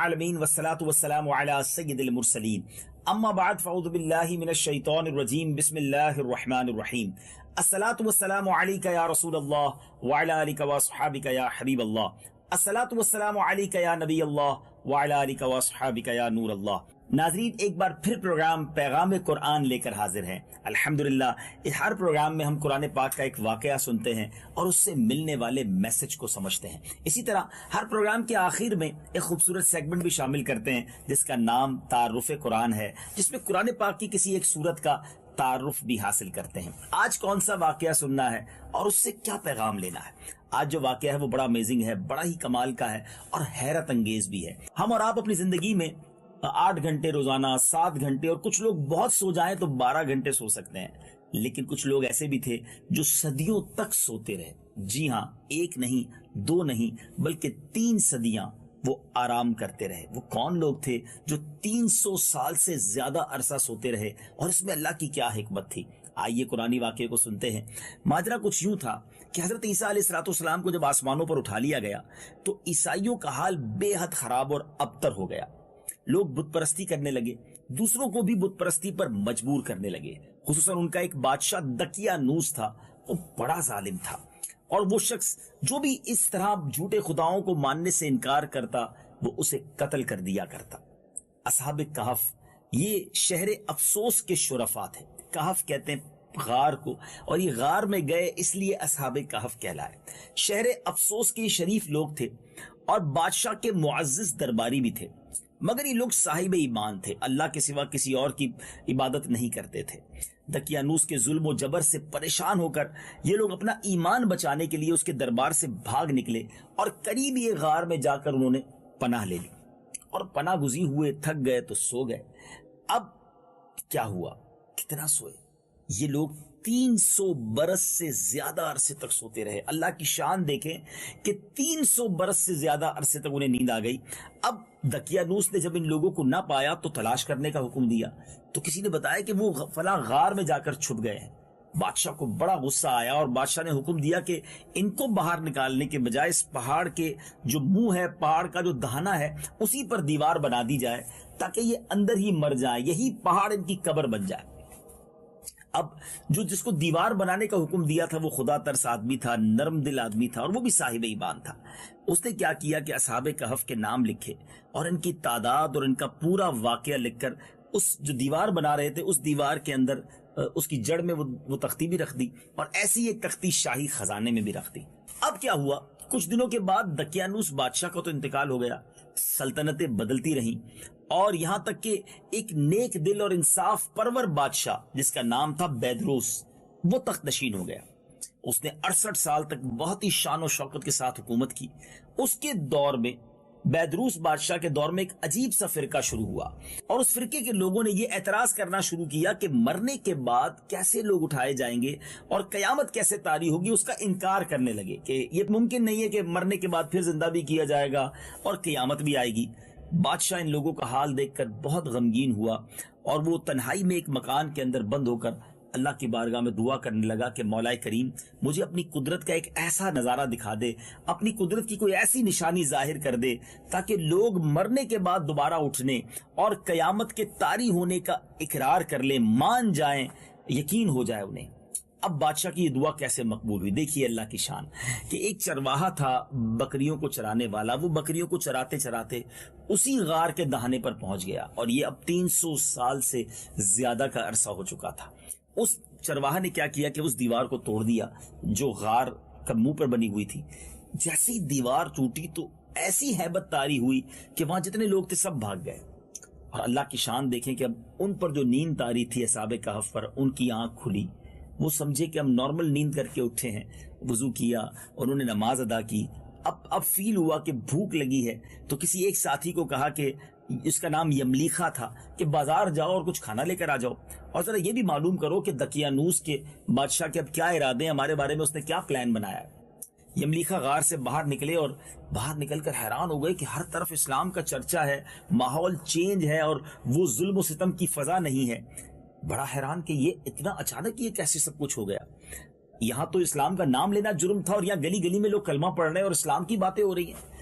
العالمین والصلاة والسلام علی سید المرسلین اما بعد فاعوذ باللہ من الشیطان الرجیم بسم اللہ الرحمن الرحیم الصلاة والسلام علیک یا رسول اللہ وعلی آلک واصحابک یا حبیب اللہ الصلاة والسلام علیک یا نبی اللہ وعلی آلک واصحابک یا نور اللہ۔ ناظرین، ایک بار پھر پروگرام پیغام قرآن لے کر حاضر ہیں۔ الحمدللہ ہر پروگرام میں ہم قرآن پاک کا ایک واقعہ سنتے ہیں اور اس سے ملنے والے میسج کو سمجھتے ہیں۔ اسی طرح ہر پروگرام کے آخر میں ایک خوبصورت سیگمنٹ بھی شامل کرتے ہیں جس کا نام تعارف قرآن ہے، جس میں قرآن پاک کی کسی ایک سورت کا تعارف بھی حاصل کرتے ہیں۔ آج کون سا واقعہ سننا ہے اور اس سے کیا پیغام لینا ہے؟ آج جو واقعہ ہے وہ بڑا امیزنگ ہے، بڑا ہی کمال کا ہے اور حیرت انگیز بھی ہے۔ ہم اور آپ اپنی زندگی میں 8 گھنٹے روزانہ، 7 گھنٹے، اور کچھ لوگ بہت سو جائیں تو 12 گھنٹے سو سکتے ہیں، لیکن کچھ لوگ ایسے بھی تھے جو صدیوں تک سوتے رہے۔ جی ہاں، 1 نہیں، 2 نہیں، بلکہ 3 صدیاں وہ آرام کرتے رہے۔ وہ کون لوگ تھے جو 300 سال سے زیادہ عرصہ سوتے رہے، اور اس میں اللہ کی کیا حکمت تھی؟ آئیے قرآنی واقعے کو سنتے ہیں۔ ماجرا کچھ یوں تھا کہ حضرت عیسیٰ علیہ السلام کو جب آسمانوں پر اٹھا لیا گیا تو عیسائیوں کا حال بے حد خراب اور ابتر ہو گیا۔ لوگ بت پرستی کرنے لگے، دوسروں کو بھی بت پرستی پر مجبور کرنے لگے۔ خصوصاً ان کا ایک بادشاہ دقیانوس تھا، وہ بڑا ظالم تھا، اور وہ شخص جو بھی اس طرح جھوٹے خداؤں کو ماننے سے انکار کرتا وہ اسے قتل کر دیا کرتا۔ اصحاب کہف یہ شہر افسوس کے شرفاء تھے۔ کہف کہتے ہیں غار کو، اور یہ غار میں گئے اس لیے اصحاب کہف کہلائے۔ شہر افسوس کے شریف لوگ تھے اور بادشاہ کے معزز درباری بھی تھے، مگر یہ لوگ صاحب ایمان تھے، اللہ کے سوا کسی اور کی عبادت نہیں کرتے تھے۔ دقیانوس کے ظلم و جبر سے پریشان ہو کر یہ لوگ اپنا ایمان بچانے کے لیے اس کے دربار سے بھاگ نکلے اور قریب یہ غار میں جا کر انہوں نے پناہ لے لی، اور پناہ گزی ہوئے تھک گئے تو سو گئے۔ اب کیا ہوا؟ کتنا سوئے؟ یہ لوگ 300 برس سے زیادہ عرصے تک سوتے رہے۔ اللہ کی شان دیکھیں کہ 300 برس سے زیادہ عرصے تک انہیں نیند آ گئی۔ اب دقیانوس نے جب ان لوگوں کو نہ پایا تو تلاش کرنے کا حکم دیا، تو کسی نے بتایا کہ وہ فلاں غار میں جا کر چھپ گئے ہیں۔ بادشاہ کو بڑا غصہ آیا اور بادشاہ نے حکم دیا کہ ان کو باہر نکالنے کے بجائے اس پہاڑ کے جو منہ ہے، پہاڑ کا جو دہانہ ہے، اسی پر دیوار بنا دی جائے تاکہ یہ اندر ہی مر جائیں، یہی پہاڑ ان کی قبر بن جائے۔ اب جس کو دیوار بنانے کا حکم دیا تھا وہ خدا ترس آدمی تھا، نرم دل آدمی تھا، اور وہ بھی صاحب ایمان تھا۔ اس نے کیا کیا کہ اصحاب کہف کے نام لکھے اور ان کی تعداد اور ان کا پورا واقعہ لکھ کر اس جو دیوار بنا رہے تھے اس دیوار کے اندر اس کی جڑ میں وہ تختی بھی رکھ دی، اور ایسی ایک تختی شاہی خزانے میں بھی رکھ دی۔ اب کیا ہوا؟ کچھ دنوں کے بعد دقیانوس بادشاہ کا تو انتقال ہو گیا، سلطنتیں بدلتی رہیں، اور یہاں تک کہ ایک نیک دل اور انصاف پرور بادشاہ جس کا نام تھا بیدروس، وہ تخت نشین ہو گیا۔ اس نے 68 سال تک بہت ہی شان و شوکت کے ساتھ حکومت کی۔ اس کے دور میں، بیدروس بادشاہ کے دور میں، ایک عجیب سا فرقہ شروع ہوا، اور اس فرقے کے لوگوں نے یہ اعتراض کرنا شروع کیا کہ مرنے کے بعد کیسے لوگ اٹھائے جائیں گے اور قیامت کیسے طاری ہوگی۔ اس کا انکار کرنے لگے کہ یہ ممکن نہیں ہے کہ مرنے کے بعد پھر زندہ بھی کیا جائے گا اور قیامت بھی آئے گی۔ بادشاہ ان لوگوں کا حال دیکھ کر بہت غمگین ہوا، اور وہ تنہائی میں ایک مکان کے اندر بند ہو کر اللہ کی بارگاہ میں دعا کرنے لگا کہ مولا کریم، مجھے اپنی قدرت کا ایک ایسا نظارہ دکھا دے، اپنی قدرت کی کوئی ایسی نشانی ظاہر کر دے تاکہ لوگ مرنے کے بعد دوبارہ اٹھنے اور قیامت کے طاری ہونے کا اقرار کر لیں، مان جائیں، یقین ہو جائے انہیں۔ اب بادشاہ کی یہ دعا کیسے مقبول ہوئی؟ دیکھیے اللہ کی شان کہ ایک چرواہا تھا، بکریوں کو چرانے والا، وہ بکریوں کو چراتے چراتے اسی غار کے دہانے پر پہنچ گیا، اور یہ اب 300 سال سے زیادہ کا عرصہ ہو چکا تھا۔ اس چرواہا نے کیا کیا کہ اس دیوار کو توڑ دیا جو غار کا منہ پر بنی ہوئی تھی۔ جیسے ہی دیوار ٹوٹی تو ایسی ہیبت طاری ہوئی کہ وہاں جتنے لوگ تھے سب بھاگ گئے، اور اللہ کی شان دیکھیں کہ اب ان پر جو نیند طاری تھی اصحاب کہف پر، ان کی آنکھ کھلی، وہ سمجھے کہ ہم نارمل نیند کر کے اٹھے ہیں، وضو کیا اور انہوں نے نماز ادا کی۔ اب فیل ہوا کہ بھوک لگی ہے، تو کسی ایک ساتھی کو کہا کہ اس کا نام یملیخا تھا کہ بازار جاؤ اور کچھ کھانا لے کر آ جاؤ، اور ذرا یہ بھی معلوم کرو کہ دقیانوس کے بادشاہ کے اب کیا ارادے ہیں، ہمارے بارے میں اس نے کیا پلان بنایا ہے۔ یملیخا غار سے باہر نکلے اور باہر نکل کر حیران ہو گئے کہ ہر طرف اسلام کا چرچا ہے، ماحول چینج ہے، اور وہ ظلم و ستم کی فضا نہیں ہے۔ بڑا حیران کہ یہ اتنا اچانک یہ کیسے سب کچھ ہو گیا۔ یہاں تو اسلام کا نام لینا جرم تھا، اور یہاں گلی گلی میں لوگ کلمہ پڑھ رہے ہیں اور اسلام کی باتیں ہو رہی ہیں۔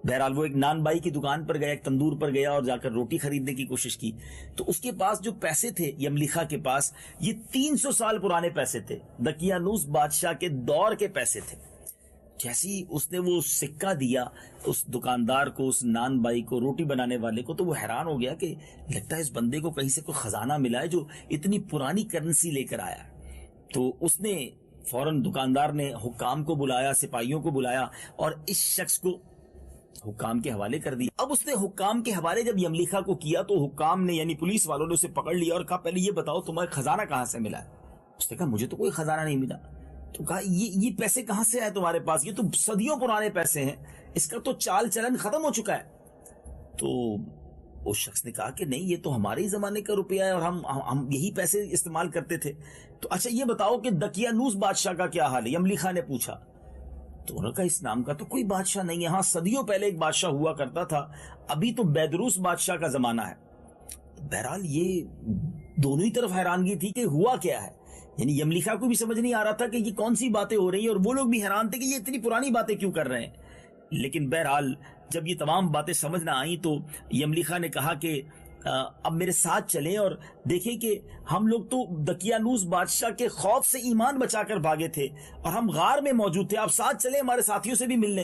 بہرحال وہ ایک نان بائی کی دکان پر گیا، ایک تندور پر گیا اور جا کر روٹی خریدنے کی کوشش کی. تو اس کے پاس جو پیسے تھے یملیخا کے پاس، یہ 300 سال پرانے پیسے تھے، دقیانوس بادشاہ کے دور کے پیسے تھے. جیسی اس نے وہ سکہ دیا اس دکاندار کو، اس نان بائی کو، روٹی بنانے والے کو، تو وہ حیران ہو گیا کہ لگتا ہے اس بندے کو کہیں سے کوئی خزانہ ملا ہے جو اتنی پرانی کرنسی لے کر آیا. تو اس نے فوراً دکاندار نے حکام کو بلایا، سپاہیوں کو بلایا اور اس شخص کو حکام کے حوالے کر دیا. اب اس نے حکام کے حوالے جب یملیخا کو کیا تو حکام نے یعنی پولیس والوں نے اسے پکڑ لیا اور کہا پہلے یہ بتاؤ تمہیں خزانہ کہاں سے ملا ہے. اس نے کہا مجھے تو کوئی خزانہ نہیں ملا. تو کہا یہ پیسے کہاں سے آئے تمہارے پاس؟ یہ تو صدیوں پرانے پیسے ہیں، اس کا تو چال چلن ختم ہو چکا ہے. تو اس شخص نے کہا کہ نہیں، یہ تو ہمارے ہی زمانے کا روپیہ ہے اور ہم یہی پیسے استعمال کرتے تھے. تو اچھا یہ بتاؤ کہ دقیانوس بادشاہ کا کیا حال ہے؟ یملیخا نے پوچھا. تو انہوں نے کہا اس نام کا تو کوئی بادشاہ نہیں ہے، ہاں صدیوں پہلے ایک بادشاہ ہوا کرتا تھا، ابھی تو بیدروس بادشاہ کا زمانہ ہے. بہرحال یہ دونوں ہی طرف حیرانگی تھی کہ ہوا کیا ہے. یعنی یملیخا کو بھی سمجھ نہیں آ رہا تھا کہ یہ کون سی باتیں ہو رہی ہیں اور وہ لوگ بھی حیران تھے کہ یہ اتنی پرانی باتیں کیوں کر رہے ہیں. لیکن بہرحال جب یہ تمام باتیں سمجھ نہ آئیں تو یملیخا نے کہا کہ اب میرے ساتھ چلیں اور دیکھیں کہ ہم لوگ تو دقیانوس بادشاہ کے خوف سے ایمان بچا کر بھاگے تھے اور ہم غار میں موجود تھے، آپ ساتھ چلیں ہمارے ساتھیوں سے بھی مل لیں.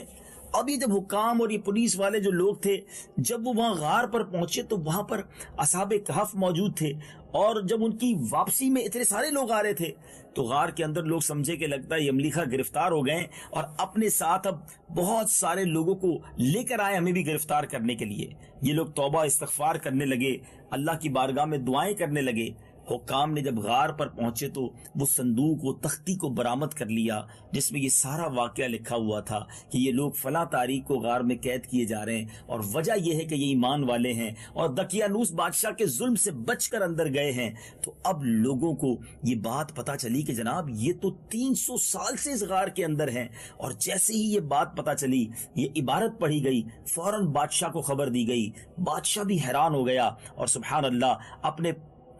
اب یہ جب حکام اور یہ پولیس والے جو لوگ تھے جب وہ وہاں غار پر پہنچے تو وہاں پر اصحاب کہف موجود تھے، اور جب ان کی واپسی میں اتنے سارے لوگ آ رہے تھے تو غار کے اندر لوگ سمجھے کہ لگتا ہے یملیخا گرفتار ہو گئے اور اپنے ساتھ اب بہت سارے لوگوں کو لے کر آئے ہمیں بھی گرفتار کرنے کے لیے. یہ لوگ توبہ استغفار کرنے لگے، اللہ کی بارگاہ میں دعائیں کرنے لگے. حکام نے جب غار پر پہنچے تو وہ صندوق، وہ تختی کو برآمد کر لیا جس میں یہ سارا واقعہ لکھا ہوا تھا کہ یہ لوگ فلاں تاریخ کو غار میں قید کیے جا رہے ہیں اور وجہ یہ ہے کہ یہ ایمان والے ہیں اور دقیانوس بادشاہ کے ظلم سے بچ کر اندر گئے ہیں. تو اب لوگوں کو یہ بات پتا چلی کہ جناب یہ تو 300 سال سے اس غار کے اندر ہیں. اور جیسے ہی یہ بات پتا چلی، یہ عبارت پڑھی گئی، فوراً بادشاہ کو خبر دی گئی. بادشاہ بھی حیران ہو گیا اور سبحان اللہ اپنے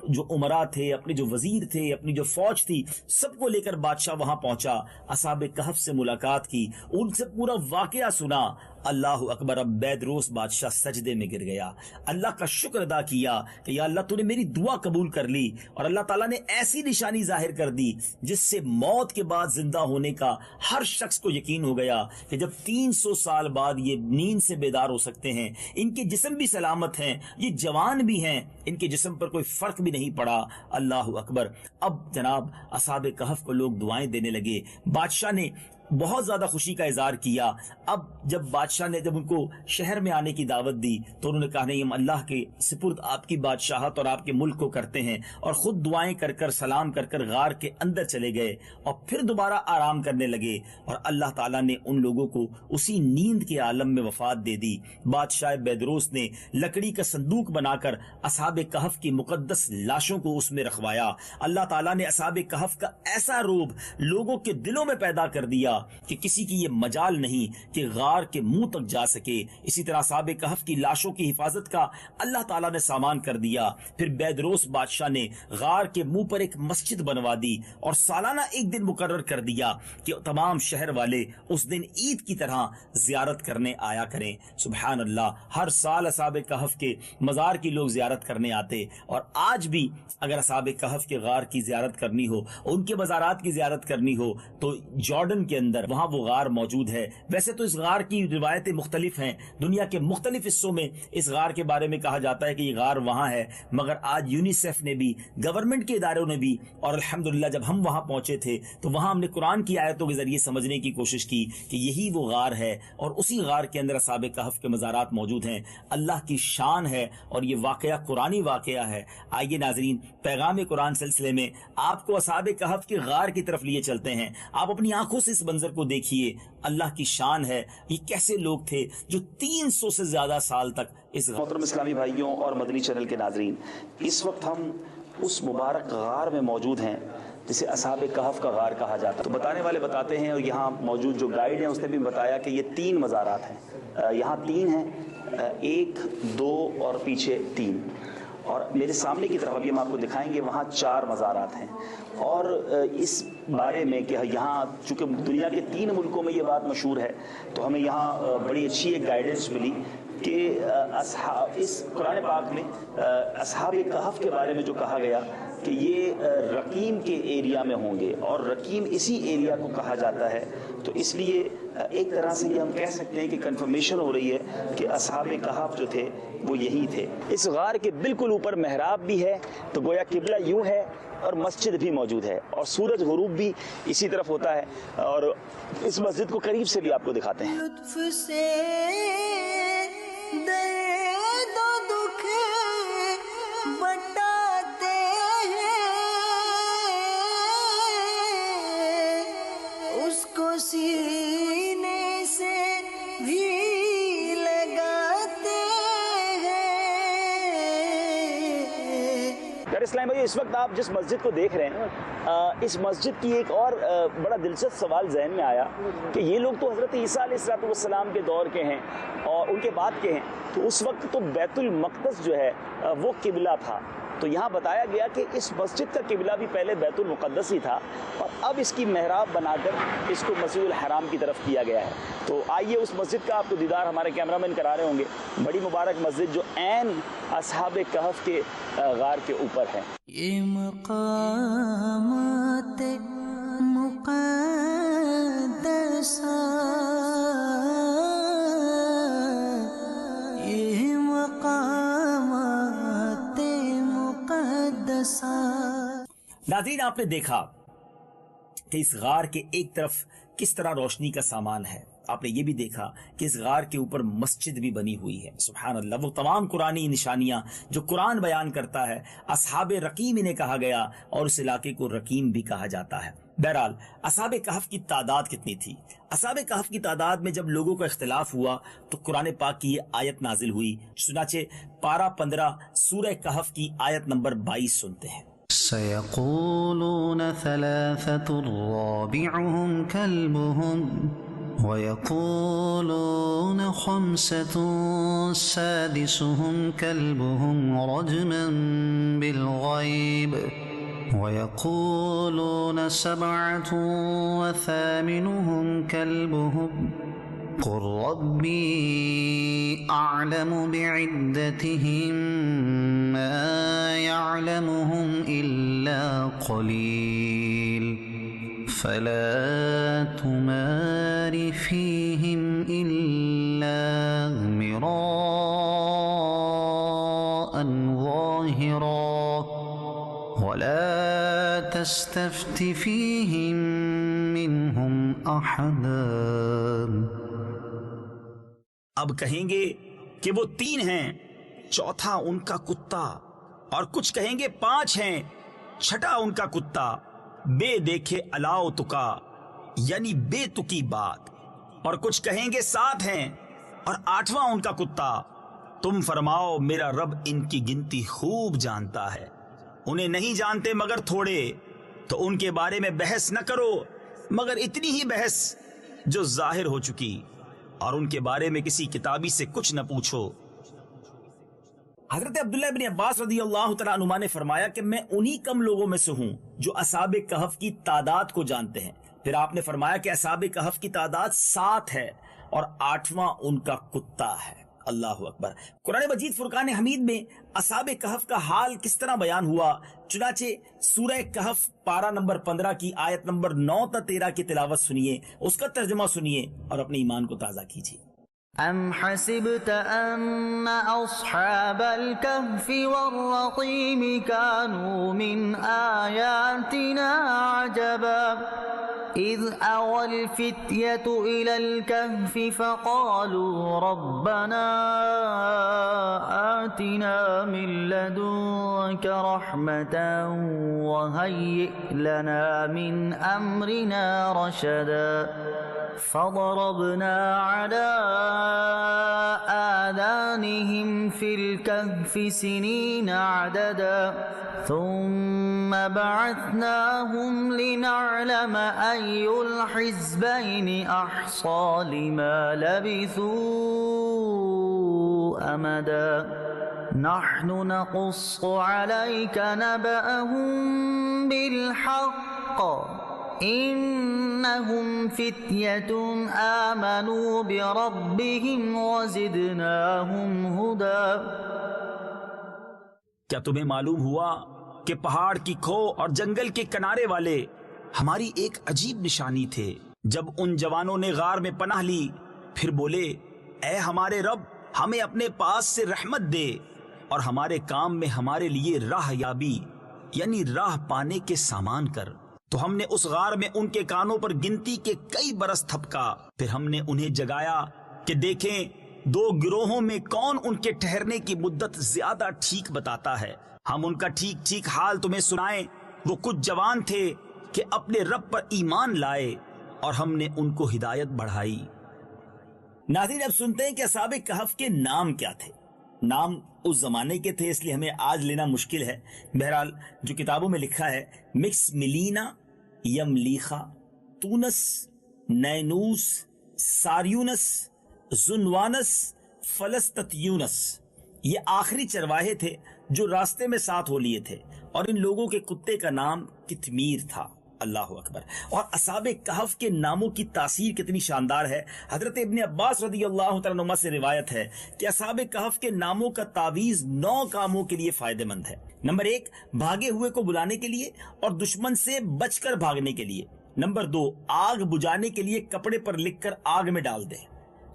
جو عمرا تھے، اپنے جو وزیر تھے، اپنی جو فوج تھی، سب کو لے کر بادشاہ وہاں پہنچا، اصحاب کہف سے ملاقات کی، ان سے پورا واقعہ سنا. اللہ اکبر. اب بیدروس بادشاہ سجدے میں گر گیا، اللہ کا شکر ادا کیا کہ یا اللہ تو نے میری دعا قبول کر لی اور اللہ تعالیٰ نے ایسی نشانی ظاہر کر دی جس سے موت کے بعد زندہ ہونے کا ہر شخص کو یقین ہو گیا کہ جب 300 سال بعد یہ نیند سے بیدار ہو سکتے ہیں، ان کے جسم بھی سلامت ہیں، یہ جوان بھی ہیں، ان کے جسم پر کوئی فرق بھی نہیں پڑا. اللہ اکبر. اب جناب اصحاب کہف کو لوگ دعائیں دینے لگے. بادشاہ نے بہت زیادہ خوشی کا اظہار کیا. اب جب بادشاہ نے جب ان کو شہر میں آنے کی دعوت دی تو انہوں نے کہا نہیں، ہم اللہ کے سپرد آپ کی بادشاہت اور آپ کے ملک کو کرتے ہیں، اور خود دعائیں کر کر سلام کر کر غار کے اندر چلے گئے اور پھر دوبارہ آرام کرنے لگے. اور اللہ تعالیٰ نے ان لوگوں کو اسی نیند کے عالم میں وفات دے دی. بادشاہ بیدروس نے لکڑی کا صندوق بنا کر اصحاب کہف کی مقدس لاشوں کو اس میں رکھوایا. اللہ تعالیٰ نے اصحاب کہف کا ایسا روب لوگوں کے دلوں میں پیدا کر دیا کہ کسی کی یہ مجال نہیں کہ غار کے منہ تک جا سکے. اسی طرح اصحاب کہف کی لاشوں کی حفاظت کا اللہ تعالیٰ نے سامان کر دیا. پھر بیدروس بادشاہ نے غار کے منہ پر ایک مسجد بنوا دی اور سالانہ ایک دن مقرر کر دیا کہ تمام شہر والے اس دن عید کی طرح زیارت کرنے آیا کریں. سبحان اللہ. ہر سال اصحاب کہف کے مزار کی لوگ زیارت کرنے آتے، اور آج بھی اگر اصحاب کہف کے غار کی زیارت کرنی ہو، ان کے مزارات کی زیارت کرنی ہو تو جارڈن کے اندر وہاں وہ غار موجود ہے. ویسے تو اس غار کی روایتیں مختلف ہیں، دنیا کے مختلف حصوں میں اس غار کے بارے میں کہا جاتا ہے کہ یہ غار وہاں ہے، مگر آج یونیسیف نے بھی، گورنمنٹ کے اداروں نے بھی، اور الحمدللہ جب ہم وہاں پہنچے تھے تو وہاں ہم نے قرآن کی آیتوں کے ذریعے سمجھنے کی کوشش کی کہ یہی وہ غار ہے اور اسی غار کے اندر اصحاب کہف کے مزارات موجود ہیں. اللہ کی شان ہے اور یہ واقعہ قرآنی واقعہ ہے. آئیے ناظرین، پیغام قرآن سلسلے میں آپ کو اصحاب کہف کے غار کی طرف لیے چلتے ہیں. آپ اپنی آنکھوں سے اس منظر کو دیکھیے. اللہ کی شان ہے. یہ کیسے لوگ تھے جو 300 سے زیادہ سال تک اس محترم اسلامی بھائیوں اور مدنی چینل کے ناظرین، اس وقت ہم اس مبارک غار میں موجود ہیں جسے اصحاب کہف کا غار کہا جاتا ہے. تو بتانے والے بتاتے ہیں، اور یہاں موجود جو گائیڈ ہیں اس نے بھی بتایا کہ یہ 3 مزارات ہیں. یہاں 3 ہیں، 1 2 اور پیچھے 3. اور میرے سامنے کی طرف ابھی ہم آپ کو دکھائیں گے وہاں 4 مزارات ہیں، اور اس بارے میں کہ یہاں چونکہ دنیا کے 3 ملکوں میں یہ بات مشہور ہے، تو ہمیں یہاں بڑی اچھی ایک گائیڈنس ملی کہ اس قرآن پاک میں اصحاب کہف کے بارے میں جو کہا گیا کہ یہ رقیم کے ایریا میں ہوں گے، اور رقیم اسی ایریا کو کہا جاتا ہے، تو اس لیے ایک طرح سے یہ ہم کہہ سکتے ہیں کہ کنفرمیشن ہو رہی ہے کہ اصحاب کہف جو تھے وہ یہی تھے۔ اس غار کے بالکل اوپر محراب بھی ہے، تو گویا قبلہ یوں ہے، اور مسجد بھی موجود ہے، اور سورج غروب بھی اسی طرف ہوتا ہے، اور اس مسجد کو قریب سے بھی آپ کو دکھاتے ہیں۔ لطف سے درد و دکھ بٹاتے ہیں، اس کو سینے سے بھی لگاتے ہیں۔ اسلام بھائی، اس وقت آپ جس مسجد کو دیکھ رہے ہیں، اس مسجد کی ایک اور بڑا دلچسپ سوال ذہن میں آیا کہ یہ لوگ تو حضرت عیسیٰ علیہ السلام کے دور کے ہیں اور ان کے بعد کے ہیں، تو اس وقت تو بیت المقدس جو ہے وہ قبلہ تھا، تو یہاں بتایا گیا کہ اس مسجد کا قبلہ بھی پہلے بیت المقدس ہی تھا، اور اب اس کی محراب بنا کر اس کو مسجد الحرام کی طرف کیا گیا ہے۔ تو آئیے اس مسجد کا آپ کو دیدار ہمارے کیمرہ مین کرا رہے ہوں گے، بڑی مبارک مسجد جو عین اصحاب کہف کے غار کے اوپر ہے۔ یہ مقامات مقدسہ، یہ مقامات مقدسہ۔ ناظرین، آپ نے دیکھا کہ اس غار کے ایک طرف کس طرح روشنی کا سامان ہے، آپ نے یہ بھی دیکھا کہ اس غار کے اوپر مسجد بھی بنی ہوئی ہے۔ سبحان اللہ، وہ تمام قرآنی نشانیاں جو قرآن بیان کرتا ہے، اصحاب رقیم انہیں کہا گیا، اور اس علاقے کو رقیم بھی کہا جاتا ہے۔ بہرحال اصحاب کہف کی تعداد کتنی تھی؟ اصحاب کہف کی تعداد میں جب لوگوں کا اختلاف ہوا تو قرآن پاک کی یہ آیت نازل ہوئی، چنانچہ پارہ 15 سورہ کہف کی آیت نمبر 22 سنتے ہیں۔ سيقولون ثلاثة رابعهم كلبهم ويقولون خمسة سادسهم كلبهم رجما بالغيب ويقولون سبعة وثامنهم كلبهم قل ربي أعلم بعدتهم ما يعلمهم إلا قليل فلا تمار فيهم إلا مراء ظاهرا ولا تستفت فيهم منهم أحدا۔ اب کہیں گے کہ وہ 3 ہیں، چوتھا ان کا کتا، اور کچھ کہیں گے 5 ہیں، چھٹا ان کا کتا، بے دیکھے الاؤ تکا، یعنی بے تکی بات، اور کچھ کہیں گے 7 ہیں اور 8واں ان کا کتا۔ تم فرماؤ میرا رب ان کی گنتی خوب جانتا ہے، انہیں نہیں جانتے مگر تھوڑے، تو ان کے بارے میں بحث نہ کرو مگر اتنی ہی بحث جو ظاہر ہو چکی، اور ان کے بارے میں کسی کتابی سے کچھ نہ پوچھو۔ حضرت عبداللہ بن عباس رضی اللہ تعالیٰ عنہما نے فرمایا کہ میں انہی کم لوگوں میں سے ہوں جو اصحاب کہف کی تعداد کو جانتے ہیں۔ پھر آپ نے فرمایا کہ اصحاب کہف کی تعداد 7 ہے اور 8واں ان کا کتا ہے۔ اللہ اکبر۔ قرآن مجید فرقان حمید میں اصحاب کہف کا حال کس طرح بیان ہوا، چنانچہ سورہ کہف پارہ نمبر 15 کی آیت نمبر 9 تا 13 کی تلاوت سنیے، اس کا ترجمہ سنیے اور اپنے ایمان کو تازہ کیجیے۔ أم حسبت أن أصحاب الكهف والرقيم كانوا من آياتنا عجبا إذ أوى الفتية إلى الكهف فقالوا ربنا آتنا من لدنك رحمة وهيئ لنا من أمرنا رشدا فضربنا على آذانهم في الكهف سنين عددا ثم بعثناهم لنعلم أي الحزبين أحصى لما لبثوا أمدا نحن نقص عليك نبأهم بالحق إنهم فتية آمنوا بربهم وزدناهم هدى. کیا تمہیں معلوم ہوا کہ پہاڑ کی کھو اور جنگل کے کنارے والے ہماری ایک عجیب نشانی تھے؟ جب ان جوانوں نے غار میں پناہ لی پھر بولے اے ہمارے رب ہمیں اپنے پاس سے رحمت دے اور ہمارے کام میں ہمارے لیے راہ یابی یعنی راہ پانے کے سامان کر. تو ہم نے اس غار میں ان کے کانوں پر گنتی کے کئی برس تھپکا. پھر ہم نے انہیں جگایا کہ دیکھیں دو گروہوں میں کون ان کے ٹھہرنے کی مدت زیادہ ٹھیک بتاتا ہے. ہم ان کا ٹھیک ٹھیک حال تمہیں سنائیں. وہ کچھ جوان تھے کہ اپنے رب پر ایمان لائے اور ہم نے ان کو ہدایت بڑھائی. ناظرین اب سنتے ہیں کہ اصحاب کہف کے نام کیا تھے. نام اس زمانے کے تھے اس لیے ہمیں آج لینا مشکل ہے. بہرحال جو کتابوں میں لکھا ہے مکس ملینا، یملیخا، تونس، نینوس، ساریونس، زنوانس، فلسطیونس، یہ آخری چرواہے تھے جو راستے میں ساتھ ہو لیے تھے اور ان لوگوں کے کتے کا نام کتمیر تھا. اللہ اکبر. اور اصحاب کہف کے ناموں کی تاثیر کتنی شاندار ہے. حضرت ابن عباس رضی اللہ تعالیٰ عنہ سے روایت ہے کہ اصحاب کہف کے ناموں کا تعویذ 9 کاموں کے لیے فائدہ مند ہے. نمبر 1 بھاگے ہوئے کو بلانے کے لیے اور دشمن سے بچ کر بھاگنے کے لیے. نمبر 2 آگ بجھانے کے لیے کپڑے پر لکھ کر آگ میں ڈال دے.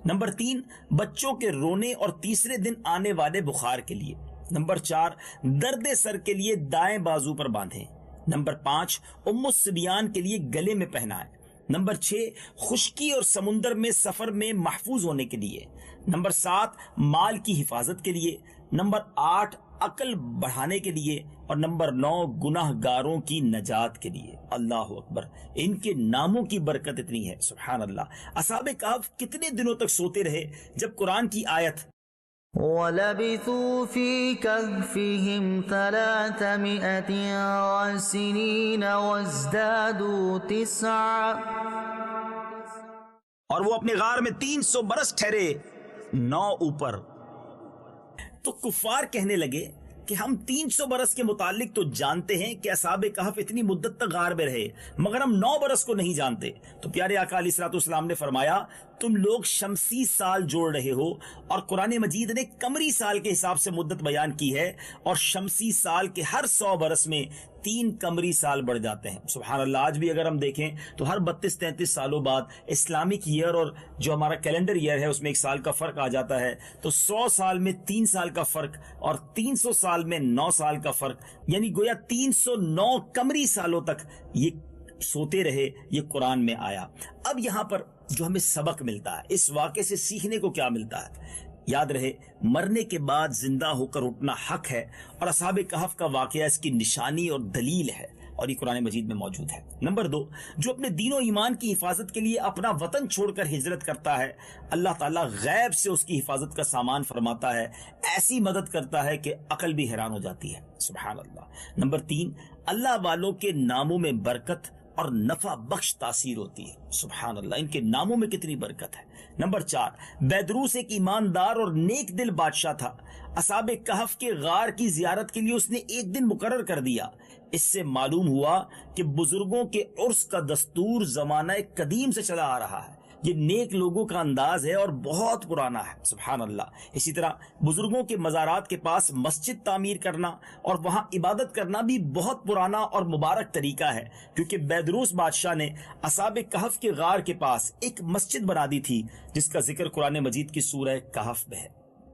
نمبر 3 بچوں کے رونے اور تیسرے دن آنے والے بخار کے لیے. نمبر 4 درد سر کے لیے دائیں بازو پر باندھیں. نمبر 5 ام الصبیان کے لیے گلے میں پہنائے. نمبر 6 خشکی اور سمندر میں سفر میں محفوظ ہونے کے لیے. نمبر 7 مال کی حفاظت کے لیے. نمبر 8 عقل بڑھانے کے لیے. اور نمبر 9 گناہ گاروں کی نجات کے لیے. اللہ اکبر. ان کے ناموں کی برکت اتنی ہے سبحان اللہ. اصحاب کہف کتنے دنوں تک سوتے رہے جب قرآن کی آیت وَلَبِثُوا فِي كَهْفِهِمْ 300 سِنِينَ وَازْدَادُوا 9 اور وہ اپنے غار میں 300 برس ٹھہرے 9 اوپر. تو کفار کہنے لگے کہ ہم 300 برس کے متعلق تو جانتے ہیں کہ اصحاب کہف اتنی مدت تک غار میں رہے مگر ہم 9 برس کو نہیں جانتے. تو پیارے آقا علیہ الصلوۃ والسلام نے فرمایا تم لوگ شمسی سال جوڑ رہے ہو اور قرآن مجید نے قمری سال کے حساب سے مدت بیان کی ہے اور شمسی سال کے ہر 100 برس میں 3 قمری سال بڑھ جاتے ہیں. سبحان اللہ. آج بھی اگر ہم دیکھیں تو ہر 32-33 سالوں بعد اسلامک ایئر اور جو ہمارا کیلنڈر ایئر ہے اس میں 1 سال کا فرق آ جاتا ہے. تو 100 سال میں 3 سال کا فرق اور 300 سال میں 9 سال کا فرق یعنی گویا 309 قمری سالوں تک یہ سوتے رہے. یہ قرآن میں آیا. اب یہاں پر جو ہمیں سبق ملتا ہے اس واقعے سے سیکھنے کو کیا ملتا ہے؟ یاد رہے مرنے کے بعد زندہ ہو کر اٹھنا حق ہے اور اصحاب کہف کا واقعہ اس کی نشانی اور دلیل ہے اور یہ قرآن مجید میں موجود ہے. نمبر 2 جو اپنے دین و ایمان کی حفاظت کے لیے اپنا وطن چھوڑ کر ہجرت کرتا ہے اللہ تعالیٰ غیب سے اس کی حفاظت کا سامان فرماتا ہے. ایسی مدد کرتا ہے کہ عقل بھی حیران ہو جاتی ہے سبحان اللہ. نمبر 3 اللہ والوں کے ناموں میں برکت اور نفع بخش تاثیر ہوتی ہے سبحان اللہ. ان کے ناموں میں کتنی برکت ہے. نمبر 4 بیدروس ایک ایماندار اور نیک دل بادشاہ تھا. اصحاب کہف کے غار کی زیارت کے لیے اس نے ایک دن مقرر کر دیا. اس سے معلوم ہوا کہ بزرگوں کے عرس کا دستور زمانہ قدیم سے چلا آ رہا ہے. یہ نیک لوگوں کا انداز ہے اور بہت پرانا ہے سبحان اللہ. اسی طرح بزرگوں کے مزارات کے پاس مسجد تعمیر کرنا اور وہاں عبادت کرنا بھی بہت پرانا اور مبارک طریقہ ہے کیونکہ بیدروس بادشاہ نے اصحاب کہف کے غار کے پاس ایک مسجد بنا دی تھی جس کا ذکر قرآن مجید کی سورہ کہف میں ہے.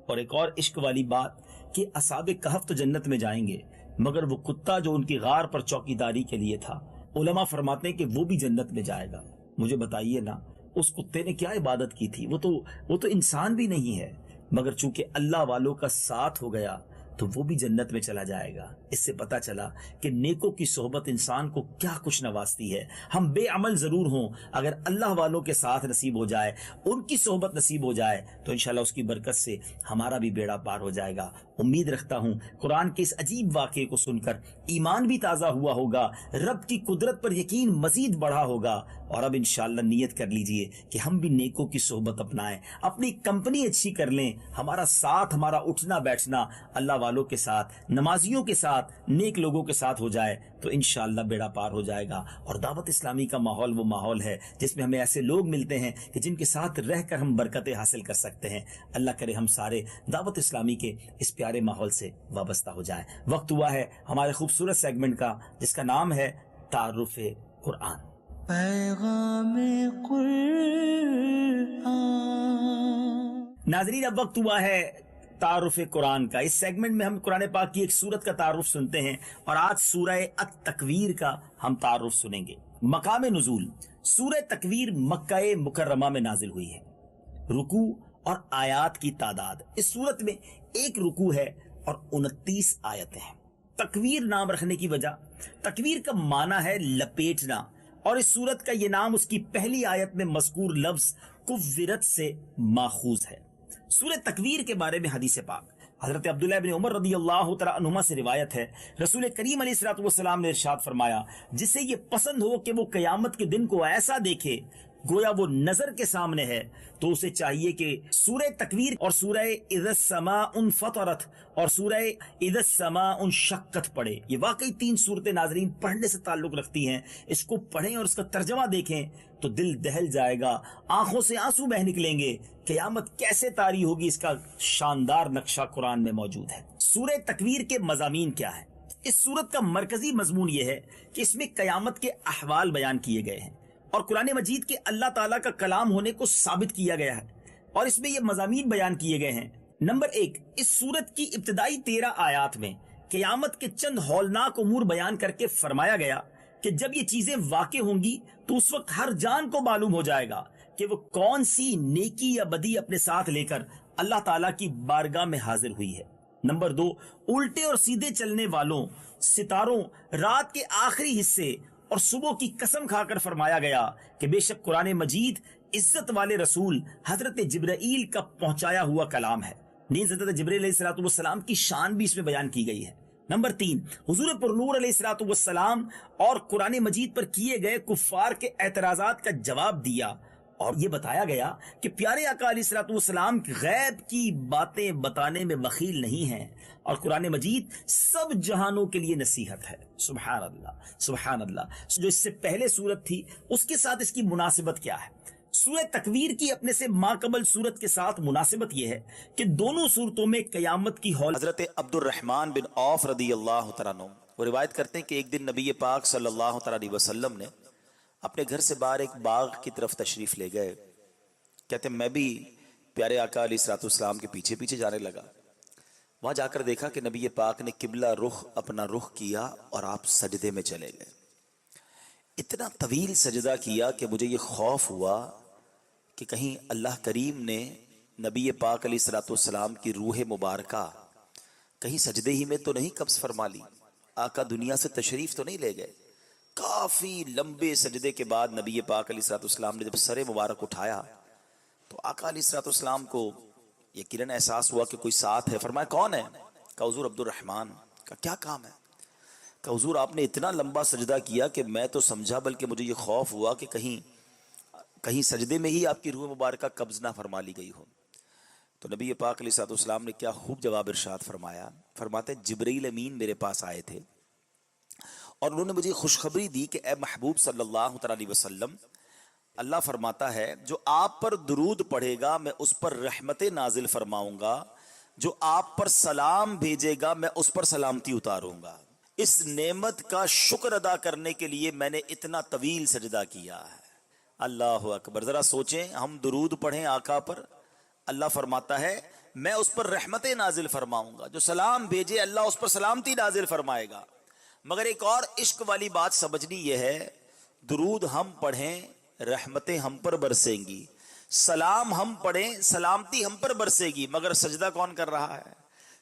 اور ایک اور عشق والی بات کہ اصحاب کہف تو جنت میں جائیں گے مگر وہ کتا جو ان کی غار پر چوکیداری کے لیے تھا علماء فرماتے ہیں کہ وہ بھی جنت میں جائے گا. مجھے بتائیے نا اس کتے نے کیا عبادت کی تھی؟ وہ تو انسان بھی نہیں ہے مگر چونکہ اللہ والوں کا ساتھ ہو گیا تو وہ بھی جنت میں چلا جائے گا۔ اس سے پتہ چلا کہ نیکوں کی صحبت انسان کو کیا کچھ نوازتی ہے۔ ہم بے عمل ضرور ہوں، اگر اللہ والوں کے ساتھ نصیب ہو جائے، ان کی صحبت نصیب ہو جائے تو انشاءاللہ اس کی برکت سے ہمارا بھی بیڑا پار ہو جائے گا۔ امید رکھتا ہوں قرآن کے اس عجیب واقعے کو سن کر ایمان بھی تازہ ہوا ہوگا، رب کی قدرت پر یقین مزید بڑھا ہوگا، اور اب انشاءاللہ نیت کر لیجئے کہ ہم بھی نیکوں کی صحبت اپنائیں، اپنی کمپنی اچھی کر لیں، ہمارا ساتھ، ہمارا اٹھنا بیٹھنا اللہ والوں کے ساتھ، نمازیوں کے ساتھ، نیک لوگوں کے ساتھ ہو جائے تو انشاءاللہ بیڑا پار ہو جائے گا۔ اور دعوت اسلامی کا ماحول وہ ماحول ہے جس میں ہمیں ایسے لوگ ملتے ہیں کہ جن کے ساتھ رہ کر ہم برکتیں حاصل کر سکتے ہیں۔ اللہ کرے ہم سارے دعوت اسلامی کے اس پیارے ماحول سے وابستہ ہو جائیں۔ وقت ہوا ہے ہمارے خوبصورت سیگمنٹ کا جس کا نام ہے تعارف قرآن۔ پیغام قرآن۔ ناظرین، اب وقت ہوا ہے تعارف قرآن کا۔ اس سیگمنٹ میں ہم قرآن پاک کی ایک سورت کا تعارف سنتے ہیں، اور آج سورہ التکویر کا ہم تعارف سنیں گے۔ مقام نزول: سورہ تکویر مکہ مکرمہ میں نازل ہوئی ہے۔ رکوع اور آیات کی تعداد: اس سورت میں ایک رکوع ہے اور 29 آیتیں ہیں۔ تکویر نام رکھنے کی وجہ: تکویر کا معنی ہے لپیٹنا، اور اس سورت کا یہ نام اس کی پہلی آیت میں مذکور لفظ کورت سے ماخوذ ہے۔ سورہ تکویر کے بارے میں حدیث پاک: حضرت عبداللہ بن عمر رضی اللہ تعالیٰ عنہما سے روایت ہے، رسول کریم علیہ الصلوۃ والسلام نے ارشاد فرمایا، جسے یہ پسند ہو کہ وہ قیامت کے دن کو ایسا دیکھے گویا وہ نظر کے سامنے ہے، تو اسے چاہیے کہ سورہ تکویر اور سورہ اذا السماء انفطرت اور سورہ اذا السماء انشقت پڑھے۔ یہ واقعی تین صورتیں ناظرین پڑھنے سے تعلق رکھتی ہیں۔ اس کو پڑھیں اور اس کا ترجمہ دیکھیں تو دل دہل جائے گا، آنکھوں سے آنسو بہہ نکلیں گے۔ قیامت کیسے طاری ہوگی اس کا شاندار نقشہ قرآن میں موجود ہے۔ سورہ تکویر کے مضامین کیا ہیں؟ اس سورت کا مرکزی مضمون یہ ہے کہ اس میں قیامت کے احوال بیان کیے گئے ہیں، اور قرآن مجید کے اللہ تعالیٰ کا کلام ہونے کو ثابت کیا گیا ہے، اور اس میں یہ مضامین بیان کیے گئے ہیں۔ نمبر 1، اس سورت کی ابتدائی 13 آیات میں قیامت کے چند ہولناک امور بیان کر کے فرمایا گیا کہ جب یہ چیزیں واقع ہوں گی تو اس وقت ہر جان کو معلوم ہو جائے گا کہ وہ کون سی نیکی یا بدی اپنے ساتھ لے کر اللہ تعالیٰ کی بارگاہ میں حاضر ہوئی ہے۔ نمبر 2، الٹے اور سیدھے چلنے والوں، ستاروں، رات کے آخری حصے اور صبح کی قسم کھا کر فرمایا گیا کہ بے شک قرآن مجید عزت والے رسول حضرت جبرائیل کا پہنچایا ہوا کلام ہے۔ نیز حضرت جبرائیل علیہ السلام کی شان بھی اس میں بیان کی گئی ہے۔ نمبر 3، حضور پرنور علیہ السلام اور قرآن مجید پر کیے گئے کفار کے اعتراضات کا جواب دیا، اور یہ بتایا گیا کہ پیارے آقا علیہ السلام غیب کی باتیں بتانے میں بخیل نہیں ہیں، اور قرآن مجید سب جہانوں کے لیے نصیحت ہے۔ سبحان اللہ، سبحان اللہ۔ جو اس سے پہلے سورت تھی اس کے ساتھ اس کی مناسبت کیا ہے؟ سورہ تکویر کی اپنے سے ماقبل سورت کے ساتھ مناسبت یہ ہے کہ دونوں سورتوں میں قیامت کی ہول۔ حضرت عبد الرحمن بن عوف رضی اللہ تعالیٰ عنہ وہ روایت کرتے ہیں کہ ایک دن نبی پاک صلی اللہ تعالیٰ علیہ وسلم نے اپنے گھر سے باہر ایک باغ کی طرف تشریف لے گئے۔ کہتے ہیں میں بھی پیارے آقا علیہ السلام کے پیچھے پیچھے جانے لگا۔ وہاں جا کر دیکھا کہ نبی پاک نے قبلہ رخ اپنا رخ کیا اور آپ سجدے میں چلے گئے۔ اتنا طویل سجدہ کیا کہ مجھے یہ خوف ہوا کہ کہیں اللہ کریم نے نبی پاک علیہ السلام کی روح مبارکہ کہیں سجدے ہی میں تو نہیں قبض فرما لی، آقا دنیا سے تشریف تو نہیں لے گئے۔ کافی لمبے سجدے کے بعد نبی پاک علیہ السلام نے جب سر مبارک اٹھایا تو آقا علیہ السلام کو یقیناً احساس ہوا کہ کوئی ساتھ ہے۔ فرمایا کون ہے؟ کہا حضور عبد الرحمن۔ کہا کیا کام ہے؟ کہا حضور آپ نے اتنا لمبا سجدہ کیا کہ میں تو سمجھا بلکہ مجھے یہ خوف ہوا کہ کہیں سجدے میں ہی آپ کی روح مبارکہ قبض نہ فرما لی گئی ہو۔ تو نبی پاک علیہ السلام نے کیا خوب جواب ارشاد فرمایا۔ فرماتے جبرائیل امین میرے پاس آئے تھے اور انہوں نے مجھے خوشخبری دی کہ اے محبوب صلی اللہ علیہ وسلم، اللہ فرماتا ہے جو آپ پر درود پڑھے گا میں اس پر رحمت نازل فرماؤں گا، جو آپ پر سلام بھیجے گا میں اس پر سلامتی اتاروں گا۔ اس نعمت کا شکر ادا کرنے کے لیے میں نے اتنا طویل سجدہ کیا ہے۔ اللہ اکبر۔ ذرا سوچیں، ہم درود پڑھیں آقا پر، اللہ فرماتا ہے میں اس پر رحمت نازل فرماؤں گا، جو سلام بھیجے اللہ اس پر سلامتی نازل فرمائے گا۔ مگر ایک اور عشق والی بات سمجھنی یہ ہے، درود ہم پڑھیں رحمتیں ہم پر برسیں گی، سلام ہم پڑھیں سلامتی ہم پر برسے گی، مگر سجدہ کون کر رہا ہے؟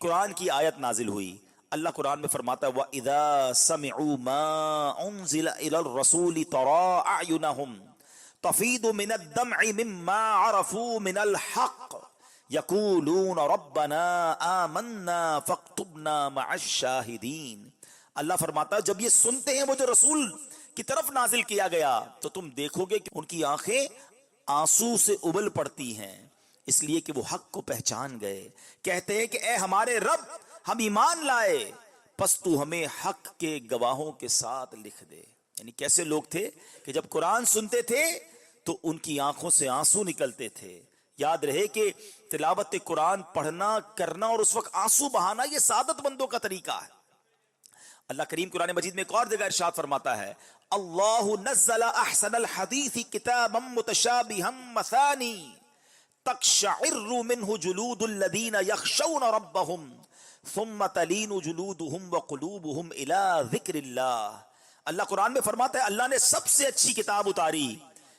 قرآن کی آیت نازل ہوئی. اللہ قرآن میں فرماتا ہے وَإِذَا سَمِعُوا مَا أُنزِلَ إِلَى الرَّسُولِ تَرَىٰ أَعْيُنَهُمْ تَفِيضُ مِنَ الدَّمْعِ مِمَّا عَرَفُوا مِنَ الْحَقِّ يَقُولُونَ رَبَّنَا آمَنَّا فَاكْتُبْنَا مَعَ الشَّاهِدِينَ. اللہ فرماتا ہے جب یہ سنتے ہیں وہ جو رسول کی طرف نازل کیا گیا تو تم دیکھو گے کہ ان کی آنکھیں آنسو سے ابل پڑتی ہیں، اس لیے کہ وہ حق کو پہچان گئے. کہتے ہیں کہ اے ہمارے رب ہم ایمان لائے پس تو ہمیں حق کے گواہوں کے ساتھ لکھ دے. یعنی کیسے لوگ تھے کہ جب قرآن سنتے تھے تو ان کی آنکھوں سے آنسو نکلتے تھے. یاد رہے کہ تلاوت قرآن پڑھنا کرنا اور اس وقت آنسو بہانا یہ سعادت مندوں کا طریقہ ہے. اللہ کریم قرآن مجید میں ایک اور جگہ ارشاد فرماتا ہے اللہ نزل احسن الحدیث کتابا متشابہا مثانی تقشعر منہ جلود الذین یخشون ربہم ثم تلین جلودہم وقلوبہم الی ذکر اللہ. اللہ قرآن میں فرماتا ہے اللہ نے سب سے اچھی کتاب اتاری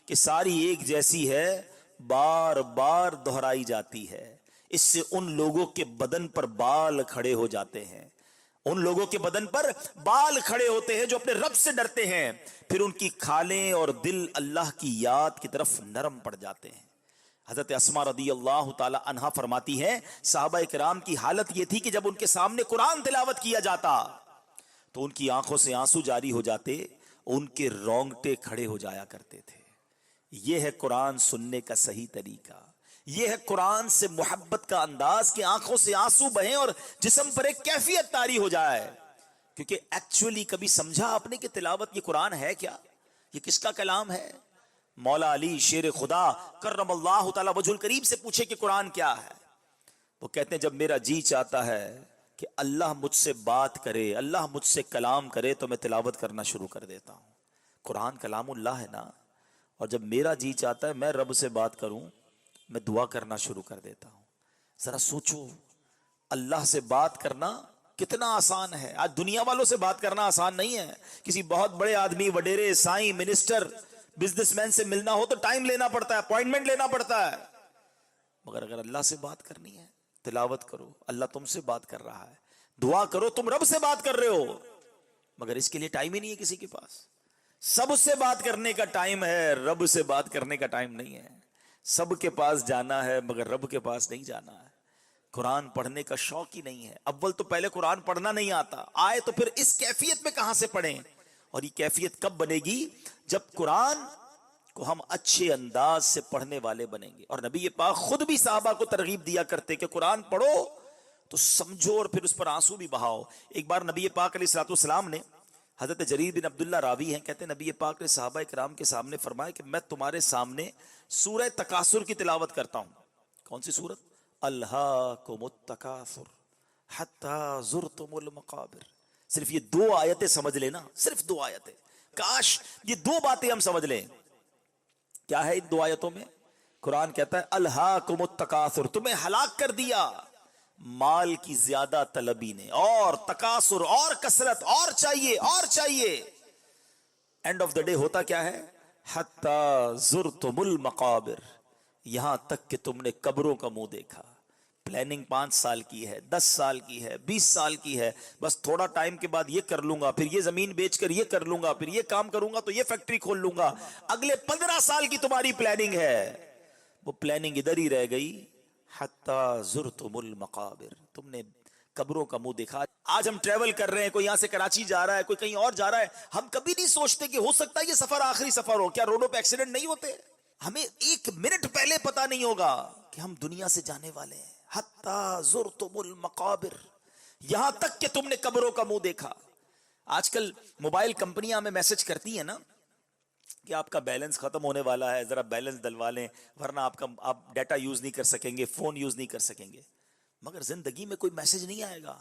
کہ ساری ایک جیسی ہے، بار بار دہرائی جاتی ہے. اس سے ان لوگوں کے بدن پر بال کھڑے ہو جاتے ہیں، ان لوگوں کے بدن پر بال کھڑے ہوتے ہیں جو اپنے رب سے ڈرتے ہیں، پھر ان کی کھالیں اور دل اللہ کی یاد کی طرف نرم پڑ جاتے ہیں. حضرت اسماء رضی اللہ تعالی عنہا فرماتی ہیں صحابہ کرام کی حالت یہ تھی کہ جب ان کے سامنے قرآن تلاوت کیا جاتا تو ان کی آنکھوں سے آنسو جاری ہو جاتے، ان کے رونگٹے کھڑے ہو جایا کرتے تھے. یہ ہے قرآن سننے کا صحیح طریقہ، یہ ہے قرآن سے محبت کا انداز کہ آنکھوں سے آنسو بہیں اور جسم پر ایک کیفیت طاری ہو جائے. کیونکہ ایکچولی کبھی سمجھا آپ نے کہ تلاوت یہ قرآن ہے کیا، یہ کس کا کلام ہے؟ مولا علی شیر خدا کرم اللہ تعالی وجہ الکریم سے پوچھے کہ قرآن کیا ہے، وہ کہتے ہیں جب میرا جی چاہتا ہے کہ اللہ مجھ سے بات کرے، اللہ مجھ سے کلام کرے تو میں تلاوت کرنا شروع کر دیتا ہوں. قرآن کلام اللہ ہے نا، اور جب میرا جی چاہتا ہے میں رب سے بات کروں میں دعا کرنا شروع کر دیتا ہوں. ذرا سوچو اللہ سے بات کرنا کتنا آسان ہے. آج دنیا والوں سے بات کرنا آسان نہیں ہے. کسی بہت بڑے آدمی، وڈیرے، سائیں، منسٹر، بزنس مین سے ملنا ہو تو ٹائم لینا پڑتا ہے، اپوائنٹمنٹ لینا پڑتا ہے. مگر اگر اللہ سے بات کرنی ہے تلاوت کرو، اللہ تم سے بات کر رہا ہے. دعا کرو، تم رب سے بات کر رہے ہو، مگر اس کے لیے ٹائم ہی نہیں ہے کسی کے پاس. سب سے بات کرنے کا ٹائم ہے، رب سے بات کرنے کا ٹائم نہیں ہے. سب کے پاس جانا ہے مگر رب کے پاس نہیں جانا ہے. قرآن پڑھنے کا شوق ہی نہیں ہے. اول تو پہلے قرآن پڑھنا نہیں آتا، آئے تو پھر اس کیفیت میں کہاں سے پڑھیں؟ اور یہ کیفیت کب بنے گی؟ جب قرآن کو ہم اچھے انداز سے پڑھنے والے بنیں گے. اور نبی پاک خود بھی صحابہ کو ترغیب دیا کرتے کہ قرآن پڑھو تو سمجھو اور پھر اس پر آنسو بھی بہاؤ. ایک بار نبی پاک علیہ الصلوۃ والسلام نے، حضرت جریر بن عبداللہ راوی ہیں، کہتے ہیں نبی پاک نے صحابہ کرام کے سامنے فرمایا کہ میں تمہارے سامنے سورہ تکاثر کی تلاوت کرتا ہوں. کون سی سورت؟ الہاکم التکاثر حتی زرتم المقابر. صرف یہ 2 آیتیں سمجھ لینا، صرف 2 آیتیں. کاش یہ 2 باتیں ہم سمجھ لیں. کیا ہے ان 2 آیتوں میں؟ قرآن کہتا ہے الہاکم التکاثر، تمہیں ہلاک کر دیا مال کی زیادہ طلبی نے، اور تکاثر، اور کثرت، اور چاہیے اور چاہیے. اینڈ آف دا ڈے ہوتا کیا ہے؟ حتی زرتم المقابر، یہاں تک کہ تم نے قبروں کا منہ دیکھا. پلاننگ 5 سال کی ہے، 10 سال کی ہے، 20 سال کی ہے، بس تھوڑا ٹائم کے بعد یہ کر لوں گا، پھر یہ زمین بیچ کر یہ کر لوں گا، پھر یہ کام کروں گا تو یہ فیکٹری کھول لوں گا. اگلے 15 سال کی تمہاری پلاننگ ہے، وہ پلاننگ ادھر ہی رہ گئی. حتی زرتم المقابر، تم نے قبروں کا منہ دیکھا. آج ہم ٹریول کر رہے ہیں، کوئی یہاں سے کراچی جا رہا ہے، کوئی کہیں اور جا رہا ہے، ہم کبھی نہیں سوچتے کہ ہو سکتا ہے یہ سفر آخری سفر ہو. کیا روڈوں پہ ایکسیڈنٹ نہیں ہوتے؟ ہمیں 1 منٹ پہلے پتا نہیں ہوگا کہ ہم دنیا سے جانے والے ہیں. حتی زرتم المقابر، یہاں تک کہ تم نے قبروں کا منہ دیکھا. آج کل موبائل کمپنیاں ہمیں میسج کرتی ہیں نا کہ آپ کا بیلنس ختم ہونے والا ہے، ذرا بیلنس ڈلوا لیں ورنہ آپ ڈیٹا یوز نہیں کر سکیں گے، فون یوز نہیں کر سکیں گے. مگر زندگی میں کوئی میسج نہیں آئے گا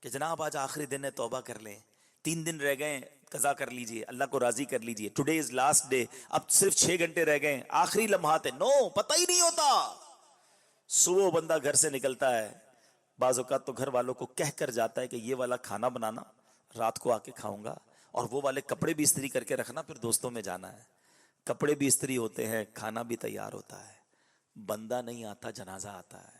کہ جناب آج آخری دن ہے، توبہ کر لیں، 3 دن رہ گئے، قضا کر لیجئے، اللہ کو راضی کر لیجئے، ٹوڈے از لاسٹ ڈے، اب صرف 6 گھنٹے رہ گئے، آخری لمحات ہے. نو، پتہ ہی نہیں ہوتا. صبح بندہ گھر سے نکلتا ہے، بعض اوقات تو گھر والوں کو کہہ کر جاتا ہے کہ یہ والا کھانا بنانا، رات کو آ کے کھاؤں گا، اور وہ والے کپڑے بھی استری کر کے رکھنا، پھر دوستوں میں جانا ہے. کپڑے بھی استری ہوتے ہیں، کھانا بھی تیار ہوتا ہے، بندہ نہیں آتا، جنازہ آتا ہے.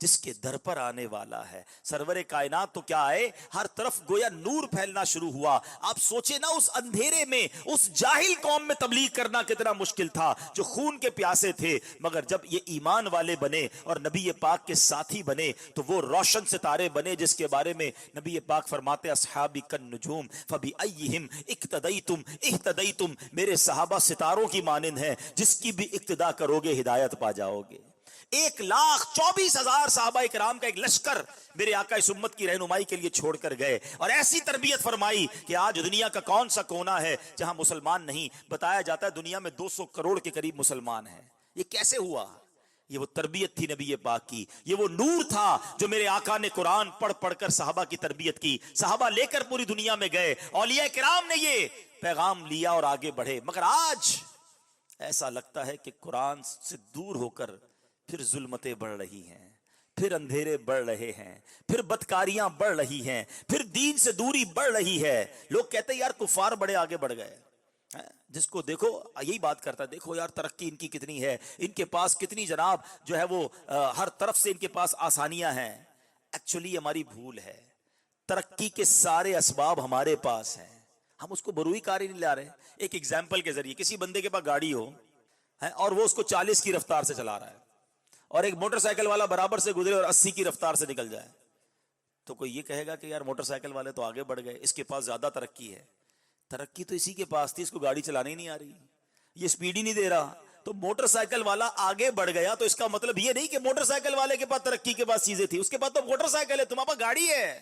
جس کے در پر آنے والا ہے. سرور کائنات تو کیا آئے, ہر طرف گویا نور پھیلنا شروع ہوا. آپ سوچے نا اس اندھیرے میں اس جاہل قوم میں تبلیغ کرنا کتنا مشکل تھا, جو خون کے پیاسے تھے, مگر جب یہ ایمان والے بنے اور نبی پاک کے ساتھی بنے تو وہ روشن ستارے بنے جس کے بارے میں نبی پاک فرماتے اصحابی کالنجوم فبأیہم اقتدیتم اہتدیتم, میرے صحابہ ستاروں کی مانند ہیں, جس کی بھی اقتدا کرو گے ہدایت پا جاؤ گے. 1,24,000 صحابہ کرام کا ایک لشکر میرے آقا اس امت کی رہنمائی کے لیے چھوڑ کر گئے, اور ایسی تربیت فرمائی کہ آج دنیا کا کون سا کونا ہے جہاں مسلمان نہیں. بتایا جاتا ہے دنیا میں 200 کروڑ کے قریب مسلمان ہیں. یہ کیسے ہوا؟ یہ وہ تربیت تھی نبی پاک کی, یہ وہ نور تھا جو میرے آقا نے قرآن پڑھ پڑھ کر صحابہ کی تربیت کی. صحابہ لے کر پوری دنیا میں گئے, اولیاء کرام نے یہ پیغام لیا اور آگے بڑھے. مگر آج ایسا لگتا ہے کہ قرآن سے دور ہو کر پھر ظلمتیں بڑھ رہی ہیں, پھر اندھیرے بڑھ رہے ہیں, پھر بدکاریاں بڑھ رہی ہیں, پھر دین سے دوری بڑھ رہی ہے. لوگ کہتے ہیں یار کفار بڑے آگے بڑھ گئے, جس کو دیکھو یہی بات کرتا ہے, دیکھو یار ترقی ان کی کتنی ہے, ان کے پاس کتنی جناب جو ہے وہ ہر طرف سے ان کے پاس آسانیاں ہیں. ایکچولی ہماری بھول ہے, ترقی کے سارے اسباب ہمارے پاس ہیں, ہم اس کو بروئی کاری نہیں لا رہے. ایک ایگزامپل کے ذریعے, کسی بندے کے پاس گاڑی ہو اور وہ اس کو 40 کی رفتار سے چلا رہا ہے, اور ایک موٹر سائیکل والا برابر سے گزرے اور 80 کی رفتار سے نکل جائے, تو کوئی یہ کہے گا کہ یار موٹر سائیکل والے تو آگے بڑھ گئے, اس کے پاس زیادہ ترقی ہے. ترقی تو اسی کے پاس تھی, اس کو گاڑی چلانے ہی نہیں آ رہی, یہ سپیڈ ہی نہیں دے رہا. تو موٹر سائیکل والا آگے بڑھ گیا تو اس کا مطلب یہ نہیں کہ موٹر سائیکل والے کے پاس ترقی کے پاس چیزیں تھی, اس کے پاس تو موٹر سائیکل ہے, تمہارے پاس گاڑی ہے.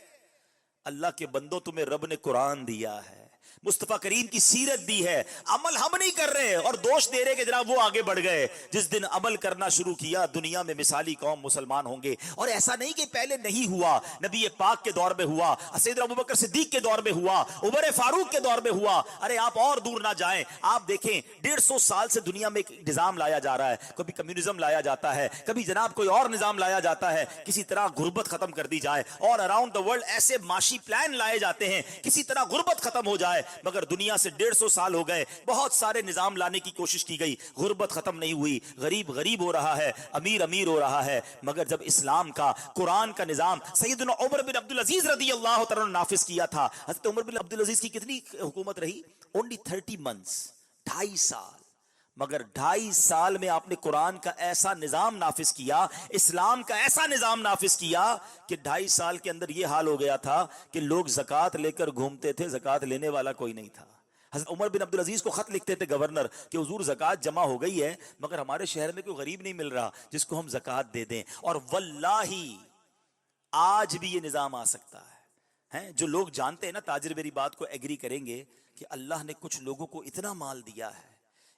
اللہ کے بندوں, تمہیں رب نے قرآن دیا ہے, مصطفیٰ کریم کی سیرت دی ہے, عمل ہم نہیں کر رہے اور دوش دے رہے کہ جناب وہ آگے بڑھ گئے. جس دن عمل کرنا شروع کیا دنیا میں مثالی قوم مسلمان ہوں گے. اور ایسا نہیں کہ پہلے نہیں ہوا, نبی پاک کے دور میں ہوا, سیدنا ابوبکر صدیق کے دور میں ہوا, عمر فاروق کے دور میں ہوا. ارے آپ اور دور نہ جائیں, آپ دیکھیں 150 سال سے دنیا میں ایک نظام لایا جا رہا ہے. کبھی کمیونزم لایا جاتا ہے, کبھی جناب کوئی اور نظام لایا جاتا ہے, کسی طرح غربت ختم کر دی جائے, اور اراؤنڈ دا ورلڈ ایسے معاشی پلان لائے جاتے ہیں کسی طرح غربت ختم ہو جائے. مگر دنیا سے 150 سال ہو گئے, بہت سارے نظام لانے کی کوشش کی گئی, غربت ختم نہیں ہوئی, غریب غریب ہو رہا ہے, امیر امیر ہو رہا ہے. مگر جب اسلام کا قرآن کا نظام سیدنا عمر بن عبدالعزیز رضی اللہ تعالیٰ نے نافذ کیا تھا, حضرت عمر بن عبدالعزیز کی کتنی حکومت رہی؟ اونلی 30 months, 2.5 سال. مگر 2.5 سال میں آپ نے قرآن کا ایسا نظام نافذ کیا, اسلام کا ایسا نظام نافذ کیا کہ 2.5 سال کے اندر یہ حال ہو گیا تھا کہ لوگ زکوٰۃ لے کر گھومتے تھے, زکوٰۃ لینے والا کوئی نہیں تھا. حضرت عمر بن عبدالعزیز کو خط لکھتے تھے گورنر کہ حضور زکوٰۃ جمع ہو گئی ہے, مگر ہمارے شہر میں کوئی غریب نہیں مل رہا جس کو ہم زکوٰۃ دے دیں. اور واللہ آج بھی یہ نظام آ سکتا ہے. جو لوگ جانتے ہیں نا, تاجر میری بات کو ایگری کریں گے کہ اللہ نے کچھ لوگوں کو اتنا مال دیا ہے,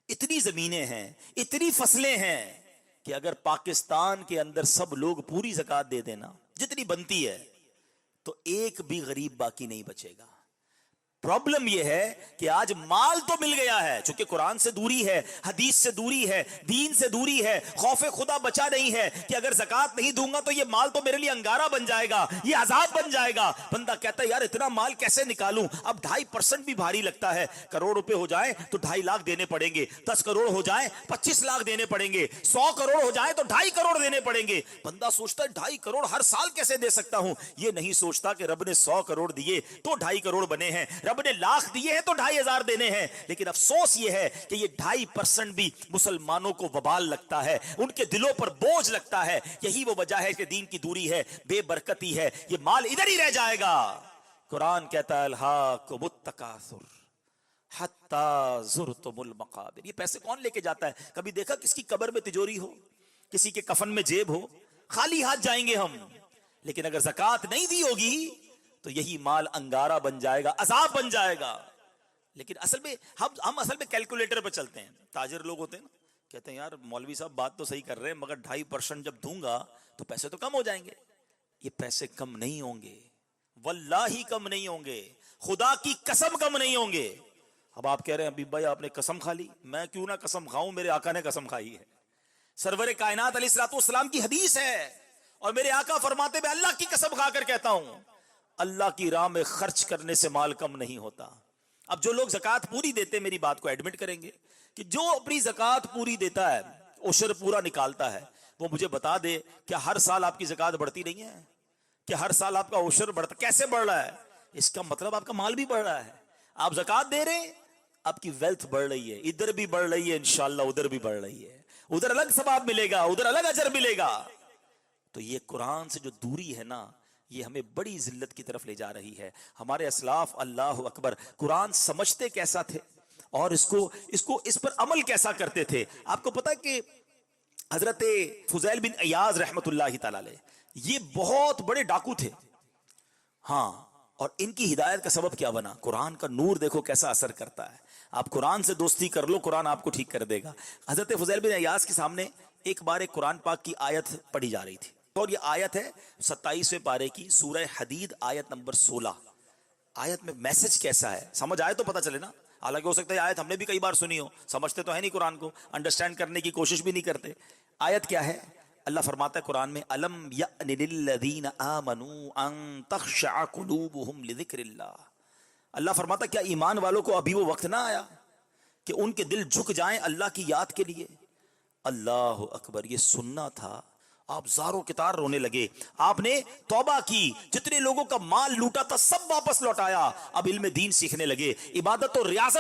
اتنی زمینیں ہیں, اتنی فصلیں ہیں کہ اگر پاکستان کے اندر سب لوگ پوری زکوٰۃ دے دینا جتنی بنتی ہے تو ایک بھی غریب باقی نہیں بچے گا. پرابلم یہ ہے کہ آج مال تو مل گیا ہے, چونکہ قرآن سے دوری ہے, حدیث سے دوری ہے, دین سے دوری ہے, خوف خدا بچا نہیں ہے کہ اگر زکوٰۃ نہیں دوں گا تو یہ مال تو میرے لیے انگارہ بن جائے گا, یہ عذاب بن جائے گا. بندہ کہتا ہے یار اتنا مال کیسے نکالوں, اب 2.5% بھی بھاری لگتا ہے. کروڑ روپے ہو جائیں تو 2.5 لاکھ دینے پڑیں گے, 10 کروڑ ہو جائیں 25 لاکھ دینے پڑیں گے, 100 کروڑ ہو جائیں تو 2.5 کروڑ دینے پڑیں گے. بندہ سوچتا ہے 2.5 کروڑ ہر سال کیسے دے سکتا ہوں. یہ نہیں سوچتا کہ رب نے 100 کروڑ دیے تو 2.5 کروڑ بنے ہیں, رب نے لاکھ دیے ہیں تو 2.5 دینے ہیں. لیکن افسوس یہ ہے کہ یہ 2.5% بھی مسلمانوں کو وبال لگتا ہے, ان کے دلوں پر بوجھ لگتا ہے. یہی وہ وجہ ہے کہ دین کی دوری ہے, بے برکتی ہے, یہ مال ادھر ہی رہ جائے گا. قرآن کہتا ہے الہاکم التکاثر حتی زرتم المقابر. یہ پیسے کون لے کے جاتا ہے؟ کبھی دیکھا کس کی قبر میں تجوری ہو, کسی کے کفن میں جیب ہو؟ خالی ہاتھ جائیں گے ہم. لیکن اگر زکوٰۃ نہیں دی ہوگی تو یہی مال انگارہ بن جائے گا, عذاب بن جائے گا. لیکن اصل میں ہم اصل میں کیلکولیٹر پہ چلتے ہیں. تاجر لوگ ہوتے ہیں نا, کہتے ہیں یار مولوی صاحب بات تو صحیح کر رہے ہیں مگر 2.5% جب دوں گا تو پیسے تو کم ہو جائیں گے. یہ پیسے کم نہیں ہوں گے, واللہ کم نہیں ہوں گے, خدا کی قسم کم نہیں ہوں گے. اب آپ کہہ رہے ہیں حبیب بھائی آپ نے قسم کھا لی, میں کیوں نہ قسم کھاؤں, میرے آقا نے قسم کھائی ہے. سرور کائنات علیہ الصلوۃ والسلام کی حدیث ہے, اور میرے آقا فرماتے میں اللہ کی قسم کھا کر کہتا ہوں اللہ کی راہ میں خرچ کرنے سے مال کم نہیں ہوتا. اب جو لوگ زکوٰۃ پوری دیتے میری بات کو ایڈمٹ کریں گے کہ جو اپنی زکوٰۃ پوری دیتا ہے, عشر پورا نکالتا ہے, وہ مجھے بتا دے کہ ہر سال آپ کی زکات بڑھتی نہیں ہے، کہ ہر سال آپ کا عشر بڑھتا، کیسے بڑھ رہا ہے؟ اس کا مطلب آپ کا مال بھی بڑھ رہا ہے، آپ زکات دے رہے ہیں، آپ کی ویلتھ بڑھ رہی ہے، ادھر بھی بڑھ رہی ہے، انشاءاللہ ادھر بھی بڑھ رہی ہے، ادھر الگ ثواب ملے گا، ادھر الگ اجر ملے گا۔ تو یہ قرآن سے جو دوری ہے نا، یہ ہمیں بڑی ذلت کی طرف لے جا رہی ہے۔ ہمارے اسلاف اللہ اکبر قرآن سمجھتے کیسا تھے اور اس پر عمل کیسا کرتے تھے۔ آپ کو پتا کہ حضرت فضیل بن عیاض رحمت اللہ تعالی علیہ یہ بہت بڑے ڈاکو تھے، ہاں، اور ان کی ہدایت کا سبب کیا بنا؟ قرآن کا نور دیکھو کیسا اثر کرتا ہے۔ آپ قرآن سے دوستی کر لو، قرآن آپ کو ٹھیک کر دے گا۔ حضرت فضیل بن عیاض کے سامنے ایک بار ایک قرآن پاک کی آیت پڑھی جا رہی تھی، اور یہ آیت ہے 27ویں پارے کی سورہ حدید آیت نمبر 16۔ آیت میں میسج کیسا ہے سمجھ آئے تو پتہ چلے نا، حالانکہ ہو سکتا ہے آیت ہم نے بھی کئی بار سنی ہو، سمجھتے تو ہے نہیں قرآن کو، انڈرسٹینڈ کرنے کی کوشش بھی نہیں کرتے۔ آیت کیا ہے؟ اللہ فرماتا ہے قرآن میں، الم یأن للذین آمنوا ان تخشع قلوبہم لذکر اللہ۔ اللہ فرماتا کیا ایمان والوں کو ابھی وہ وقت نہ آیا کہ ان کے دل جھک جائیں اللہ کی یاد کے لیے؟ اللہ اکبر، یہ سننا تھا، آپ زاروں کتار رونے لگے، آپ نے توبہ کی، جتنے لوگوں کا مال لوٹا تھا سب واپس لوٹایا، اب علم دین سیکھنے لگے، عبادت اور ریاضت